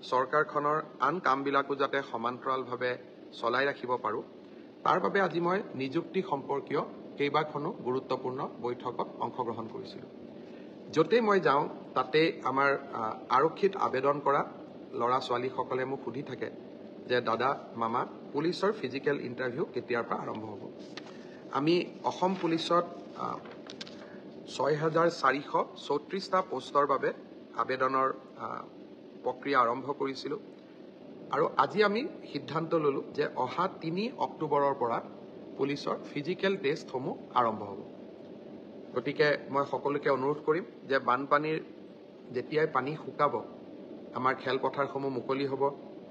চৰকাৰখনৰ আন কামবিলাকো যাতে সমান্তৰালভাৱে চলাই ৰাখিব পাৰোঁ তাৰ বাবে আজি মই নিযুক্তি সম্পৰ্কীয় কেইবাখনো গুৰুত্বপূৰ্ণ বৈঠকত অংশগ্ৰহণ কৰিছিলোঁ। য'তেই মই যাওঁ তাতে আমাৰ আৰক্ষীত আবেদন কৰা ল'ৰা ছোৱালীসকলে মোক সুধি থাকে যে দাদা মামা পুলিচৰ ফিজিকেল ইণ্টাৰভিউ কেতিয়াৰ পৰা আৰম্ভ হ'ব। আমি অসম পুলিচত 6,434টা পোষ্টৰ বাবে আবেদনৰ প্ৰক্ৰিয়া আৰম্ভ কৰিছিলোঁ আৰু আজি আমি সিদ্ধান্ত ল'লোঁ যে অহা 3 অক্টোবৰৰ পৰা পুলিচৰ ফিজিকেল টেষ্টসমূহ আৰম্ভ হ'ব। গতিকে মই সকলোকে অনুৰোধ কৰিম যে বানপানীৰ যেতিয়াই পানী শুকাব আমাৰ খেলপথাৰসমূহ মুকলি হ'ব,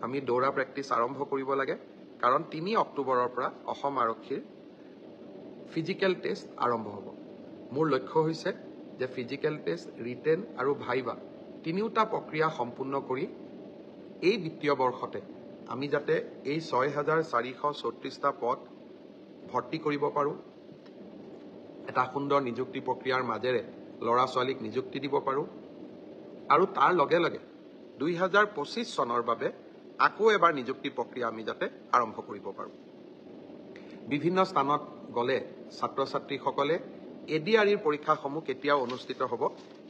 আমি দৌৰা প্ৰেক্টিছ আৰম্ভ কৰিব লাগে, কাৰণ 3 অক্টোবৰৰ পৰা অসম আৰক্ষীৰ ফিজিকেল টেষ্ট আৰম্ভ হ'ব। মোৰ লক্ষ্য হৈছে যে ফিজিকেল টেষ্ট, ৰিটেন আৰু ভাইবা তিনিওটা প্ৰক্ৰিয়া সম্পূৰ্ণ কৰি এই বিত্তীয় বৰ্ষতে আমি যাতে এই 6,434টা পদ ভৰ্তি কৰিব পাৰোঁ, এটা সুন্দৰ নিযুক্তি প্ৰক্ৰিয়াৰ মাজেৰে ল'ৰা ছোৱালীক নিযুক্তি দিব পাৰোঁ আৰু তাৰ লগে লগে 2025 চনৰ বাবে আকৌ এবাৰ নিযুক্তি প্ৰক্ৰিয়া আমি যাতে আৰম্ভ কৰিব পাৰোঁ। বিভিন্ন স্থানত গ'লে ছাত্ৰ ছাত্ৰীসকলে ADREৰ পৰীক্ষাসমূহ কেতিয়া অনুষ্ঠিত হ'ব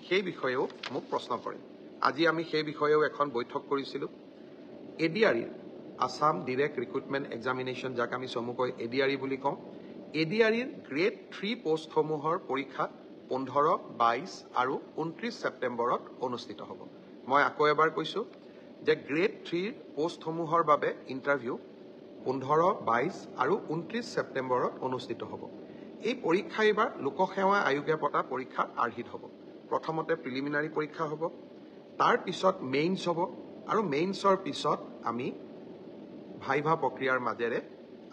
সেই বিষয়েও মোক প্ৰশ্ন কৰে। আজি আমি সেই বিষয়েও এখন বৈঠক কৰিছিলোঁ। ADRE Assam direct recruitment examination, যাক আমি চমুকৈ ADRE বুলি কওঁ, ADREৰ গ্ৰেড 3 পোষ্টসমূহৰ পৰীক্ষা 15, 22 আৰু 29 ছেপ্টেম্বৰত অনুষ্ঠিত হ'ব। মই আকৌ এবাৰ কৈছোঁ যে গ্ৰেড 3 পোষ্টসমূহৰ বাবে ইণ্টাৰভিউ 15, 22 আৰু 29 ছেপ্টেম্বৰত অনুষ্ঠিত হ'ব। এই পৰীক্ষা এইবাৰ লোকসেৱা আয়োগে পতা পৰীক্ষাৰ আৰ্হিত হ'ব। প্ৰথমতে প্ৰিলিমিনাৰী পৰীক্ষা হ'ব, তাৰ পিছত মেইনছ হ'ব আৰু মেইনছৰ পিছত আমি ভাইভা প্ৰক্ৰিয়াৰ মাজেৰে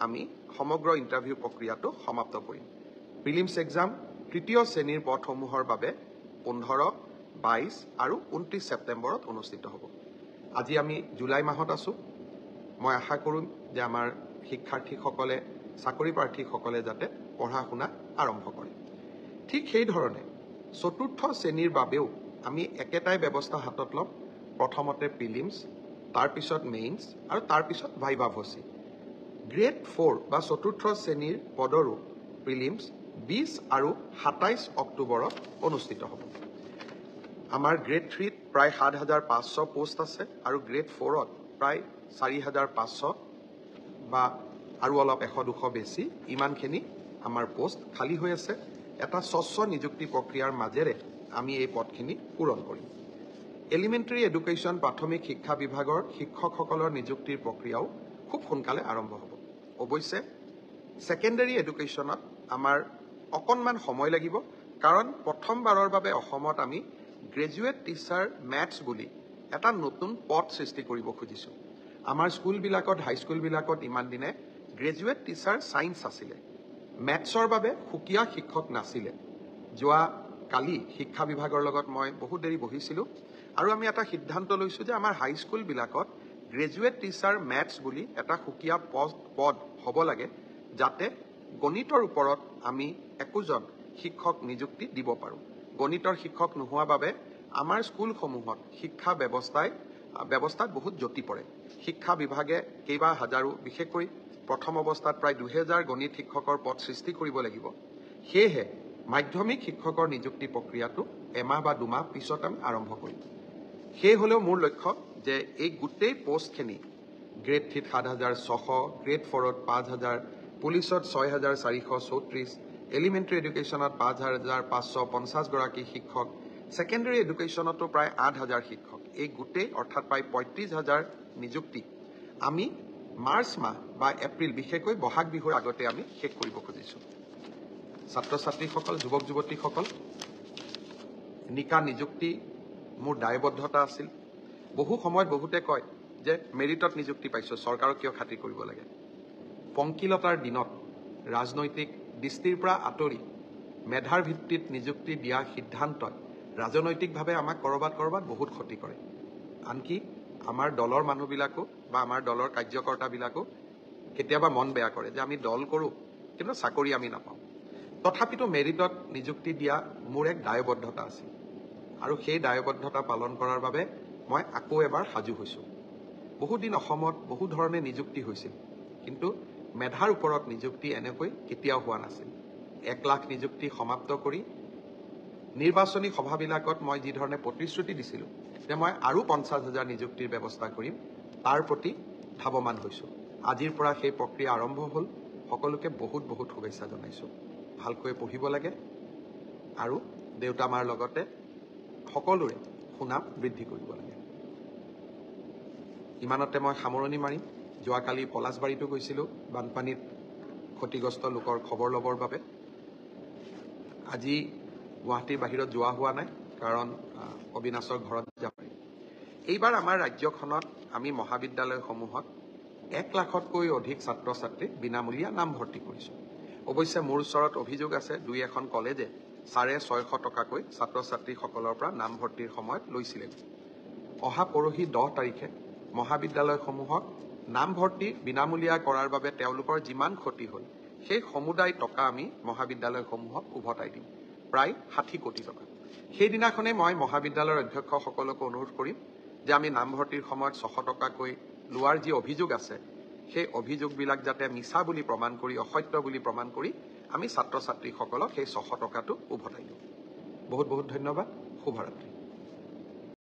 আমি সমগ্ৰ ইণ্টাৰভিউ প্ৰক্ৰিয়াটো সমাপ্ত কৰিম। প্ৰিলিমছ এক্সাম তৃতীয় শ্ৰেণীৰ পদসমূহৰ বাবে 15, 22 আৰু 29 ছেপ্টেম্বৰত অনুষ্ঠিত হ'ব। আজি আমি জুলাই মাহত আছোঁ। মই আশা কৰোঁ যে আমাৰ শিক্ষাৰ্থীসকলে, চাকৰি প্ৰাৰ্থীসকলে যাতে পঢ়া শুনা আৰম্ভ কৰে। ঠিক সেইধৰণে চতুৰ্থ শ্ৰেণীৰ বাবেও আমি একেটাই ব্যৱস্থা হাতত ল'ম। প্ৰথমতে প্ৰিলিমছ, তাৰপিছত মেইনছ আৰু তাৰপিছত ভাইভা ভচি। গ্ৰেড 4 বা চতুৰ্থ শ্ৰেণীৰ পদৰো প্ৰিলিমছ 20 আৰু 27 অক্টোবৰত অনুষ্ঠিত হ'ব। আমাৰ গ্ৰেড 3ত প্ৰায় 7,500 পোষ্ট আছে আৰু গ্ৰেড 4ত প্ৰায় 4,500 বা আৰু অলপ 100-200 বেছি, ইমানখিনি আমাৰ পোষ্ট খালী হৈ আছে। এটা স্বচ্ছ নিযুক্তি প্ৰক্ৰিয়াৰ মাজেৰে আমি এই পদখিনি পূৰণ কৰিম। এলিমেণ্টাৰী এডুকেশ্যন প্ৰাথমিক শিক্ষা বিভাগৰ শিক্ষকসকলৰ নিযুক্তিৰ প্ৰক্ৰিয়াও খুব সোনকালে আৰম্ভ হ'ব। অৱশ্যে ছেকেণ্ডাৰী এডুকেশ্যনত আমাৰ অকণমান সময় লাগিব, কাৰণ প্ৰথমবাৰৰ বাবে অসমত আমি গ্ৰেজুৱেট টিচাৰ মেথছ বুলি এটা নতুন পদ সৃষ্টি কৰিব খুজিছোঁ। আমাৰ স্কুলবিলাকত, হাইস্কুলবিলাকত ইমান দিনে গ্ৰেজুৱেট টিচাৰ ছায়েন্স আছিলে, মেথছৰ বাবে সুকীয়া শিক্ষক নাছিলে। যোৱা কালি শিক্ষা বিভাগৰ লগত মই বহুত দেৰি বহিছিলোঁ আৰু আমি এটা সিদ্ধান্ত লৈছোঁ যে আমাৰ হাইস্কুলবিলাকত গ্ৰেজুৱেট টিচাৰ মেথছ বুলি এটা সুকীয়া পদ হ'ব লাগে, যাতে গণিতৰ ওপৰত আমি একোজন শিক্ষক নিযুক্তি দিব পাৰোঁ। গণিতৰ শিক্ষক নোহোৱা বাবে আমাৰ স্কুলসমূহত শিক্ষা ব্যৱস্থাত বহুত জটি পৰে। শিক্ষা বিভাগে কেইবা হাজাৰো, বিশেষকৈ প্ৰথম অৱস্থাত প্ৰায় 2,000 গণিত শিক্ষকৰ পদ সৃষ্টি কৰিব লাগিব। সেয়েহে মাধ্যমিক শিক্ষকৰ নিযুক্তি প্ৰক্ৰিয়াটো এমাহ বা 2 মাহ পিছত আমি আৰম্ভ কৰিম। সেই হ'লেও মোৰ লক্ষ্য যে এই গোটেই পোষ্টখিনি গ্ৰেড 3ত 7,600, গ্ৰেড 4ত 5,000, পুলিচত 6,434, এলিমেণ্টাৰী এডুকেশ্যনত 5,550 গৰাকী শিক্ষক, ছেকেণ্ডাৰী এডুকেশ্যনতো প্ৰায় 8,000 শিক্ষক, এই গোটেই অৰ্থাৎ প্ৰায় 35,000 নিযুক্তি আমি মাৰ্চ মাহ বা এপ্ৰিল, বিশেষকৈ বহাগ বিহুৰ আগতে আমি শেষ কৰিব খুজিছোঁ। ছাত্ৰ ছাত্ৰীসকল, যুৱক যুৱতীসকল, নিকা নিযুক্তি মোৰ দায়বদ্ধতা আছিল। বহু সময়ত বহুতে কয় যে মেৰিটত নিযুক্তি পাইছোঁ, চৰকাৰক কিয় খাতিৰ কৰিব লাগে। পংকিলতাৰ দিনত ৰাজনৈতিক দৃষ্টিৰ পৰা আঁতৰি মেধাৰ ভিত্তিত নিযুক্তি দিয়া সিদ্ধান্তই ৰাজনৈতিকভাৱে আমাক ক'ৰবাত বহুত ক্ষতি কৰে। আনকি আমাৰ দলৰ মানুহবিলাকো বা আমাৰ দলৰ কাৰ্যকৰ্তাবিলাকো কেতিয়াবা মন বেয়া কৰে যে আমি দল কৰোঁ কিন্তু চাকৰি আমি নাপাওঁ। তথাপিতো মেৰিটত নিযুক্তি দিয়া মোৰ এক দায়বদ্ধতা আছিল আৰু সেই দায়বদ্ধতা পালন কৰাৰ বাবে মই আকৌ এবাৰ সাজু হৈছোঁ। বহুদিন অসমত বহু ধৰণে নিযুক্তি হৈছিল, কিন্তু মেধাৰ ওপৰত নিযুক্তি এনেকৈ কেতিয়াও হোৱা নাছিল। 1 লাখ নিযুক্তি সমাপ্ত কৰি নিৰ্বাচনী সভাবিলাকত মই যি ধৰণে প্ৰতিশ্ৰুতি দিছিলোঁ যে মই আৰু 50,000 নিযুক্তিৰ ব্যৱস্থা কৰিম, তাৰ প্ৰতি ধাৱমান হৈছোঁ। আজিৰ পৰা সেই প্ৰক্ৰিয়া আৰম্ভ হ'ল। সকলোকে বহুত বহুত শুভেচ্ছা জনাইছোঁ। ভালকৈ পঢ়িব লাগে আৰু দেউতা মাৰ লগতে সকলোৰে সুনাম বৃদ্ধি কৰিব লাগে। ইমানতে মই সামৰণি মাৰিম। যোৱাকালি পলাশবাৰীতো গৈছিলোঁ বানপানীত ক্ষতিগ্ৰস্ত লোকৰ খবৰ ল'বৰ বাবে। আজি গুৱাহাটীৰ বাহিৰত যোৱা হোৱা নাই, কাৰণ অবিনাশৰ ঘৰত যাব পাৰি। এইবাৰ আমাৰ ৰাজ্যখনত আমি মহাবিদ্যালয়সমূহত 1 লাখতকৈ অধিক ছাত্ৰ ছাত্ৰীক বিনামূলীয়া নামভৰ্তি কৰিছোঁ। অৱশ্যে মোৰ ওচৰত অভিযোগ আছে, 2-এখন কলেজে 650 টকাকৈ ছাত্ৰ ছাত্ৰীসকলৰ পৰা নামভৰ্তিৰ সময়ত লৈছিলে। অহা পৰহি 10 তাৰিখে মহাবিদ্যালয়সমূহক নামভৰ্তি বিনামূলীয়া কৰাৰ বাবে তেওঁলোকৰ যিমান ক্ষতি হ'ল, সেই সমুদায় টকা আমি মহাবিদ্যালয়সমূহক উভতাই দিম, প্ৰায় 60 কোটি টকা। সেইদিনাখনেই মই মহাবিদ্যালয়ৰ অধ্যক্ষসকলক অনুৰোধ কৰিম যে আমি নামভৰ্তিৰ সময়ত 600 টকাকৈ লোৱাৰ যি অভিযোগ আছে, সেই অভিযোগবিলাক যাতে মিছা বুলি প্ৰমাণ কৰি, অসত্য বুলি প্ৰমাণ কৰি আমি ছাত্ৰ ছাত্ৰীসকলক সেই 600 টকাটো উভতাই দিওঁ। বহুত বহুত ধন্যবাদ। শুভৰাত্ৰি।